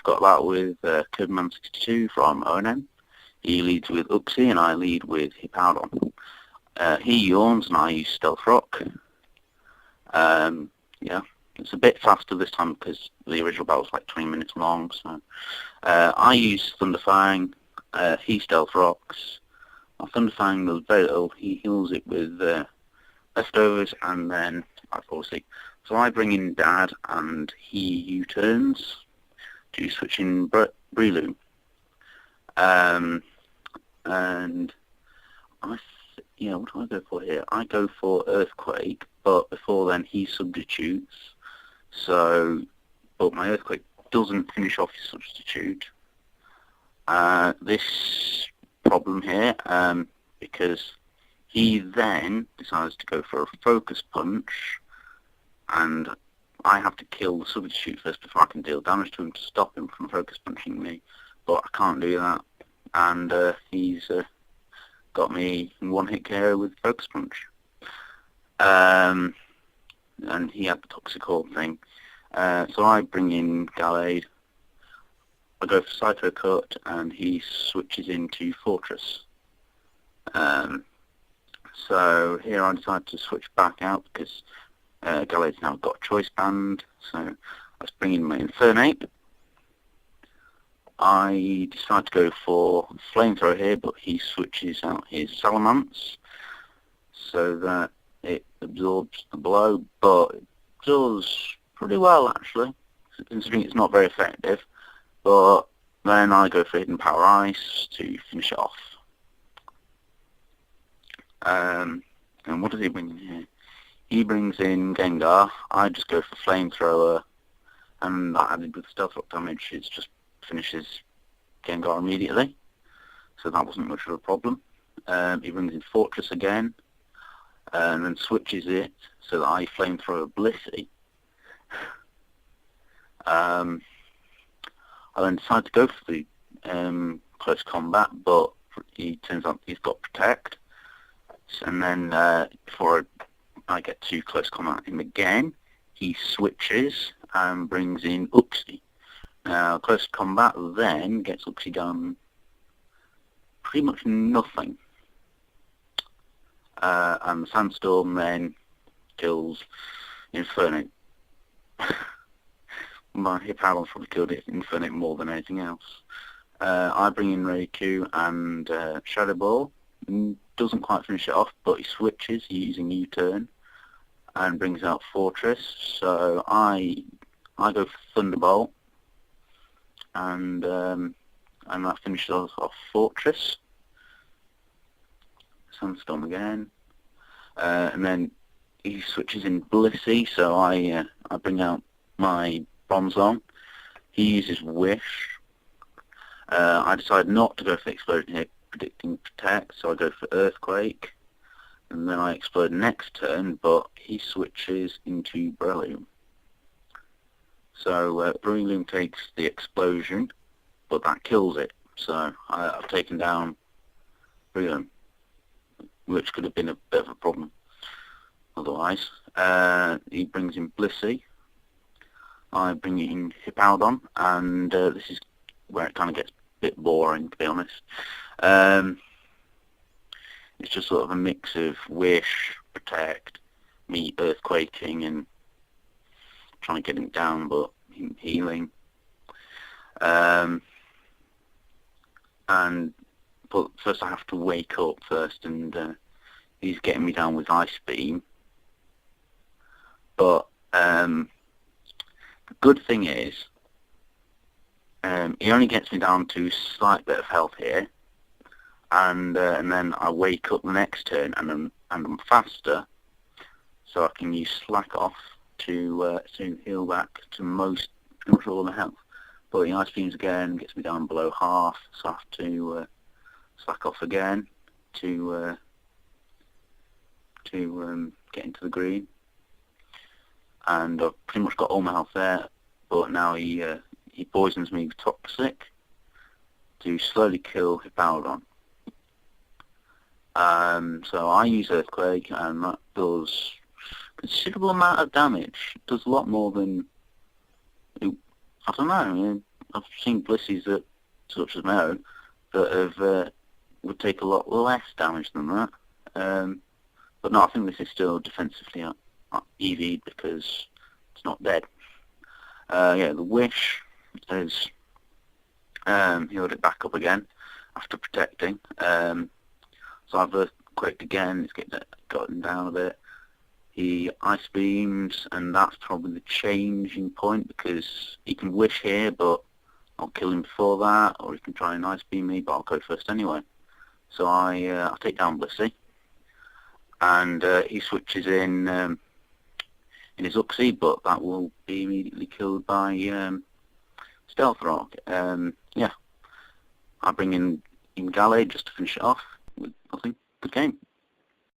got that with Kirbyman62 from O&M. He leads with Uxie and I lead with Hippowdon. He yawns and I use Stealth Rock. Yeah, it's a bit faster this time because the original battle was like 20 minutes long. So I use Thunderfang. He Stealth Rocks. My Thunderfang does very little. He heals it with leftovers and then I fall asleep. So I bring in Dad and he U-turns to switch in Breloom. And what do I go for here? I go for Earthquake, but before then he substitutes. So, but my Earthquake doesn't finish off his substitute. This problem here, because he then decides to go for a Focus Punch, and I have to kill the substitute first before I can deal damage to him to stop him from Focus Punching me, but I can't do that, and he's got me in one-hit KO with Focus Punch. And he had the Toxic Orb thing. So I bring in Gallade, I go for Cypher Cut, and he switches into Fortress. So here I decide to switch back out because Gallade's now got a Choice Band, so let's bring in my Infernape. I decide to go for Flamethrower here, but he switches out his Salamence so that it absorbs the blow, but it does pretty well actually, considering it's not very effective. But then I go for Hidden Power Ice to finish it off. And what does he bring in here? He brings in Gengar. I just go for Flamethrower, and that added with Stealth Rock damage, it just finishes Gengar immediately. So that wasn't much of a problem. He brings in Fortress again, and then switches it so that I Flamethrower Blissey. I then decide to go for the close combat, but he turns out he's got Protect. And then before I get to close combat him again, he switches and brings in Uxie. Now close combat then gets Uxie down pretty much nothing. And the Sandstorm then kills Infernape. My Hippowdon's probably killed it Infernape more than anything else. I bring in Raikou and Shadow Ball. Doesn't quite finish it off, but he switches using U-turn and brings out Fortress. So I go for Thunderbolt, and that finishes off Fortress. Sandstorm again, and then he switches in Blissey. So I bring out my Bronzong. He uses Wish. I decide not to go for Explosion here, predicting Protect, so I go for Earthquake, and then I explode next turn, but he switches into Breloom. So Breloom takes the explosion, but that kills it, so I've taken down Breloom, which could have been a bit of a problem otherwise. He brings in Blissey. I bring in Hippowdon, and this is where it kind of gets a bit boring, to be honest. It's just sort of a mix of Wish, Protect, me Earthquaking and trying to get him down, but him healing. But first I have to wake up first, and he's getting me down with Ice Beam. But the good thing is, he only gets me down to a slight bit of health here, and then I wake up the next turn, and I'm faster, so I can use Slack Off to heal back to pretty much all the health. But the Ice Beams again gets me down below half, so I have to Slack Off again to get into the green. And I've pretty much got all my health there, but now he poisons me with Toxic to slowly kill Hippowdon. So I use Earthquake, and that does a considerable amount of damage. It does a lot more than, I don't know, I've seen Blisses that, such as my own, that have would take a lot less damage than that. But no, I think this is still defensively EV'd because it's not dead. Yeah, the Wish has healed it back up again after protecting. So I've earthquaked again, it's gotten down a bit. He ice beams, and that's probably the changing point because he can Wish here, but I'll kill him before that, or he can try and ice beam me, but I'll go first anyway. So I take down Blissey, and he switches in his Uxie, but that will be immediately killed by Stealth Rock. Yeah, I bring in Galley just to finish it off with nothing. Good game.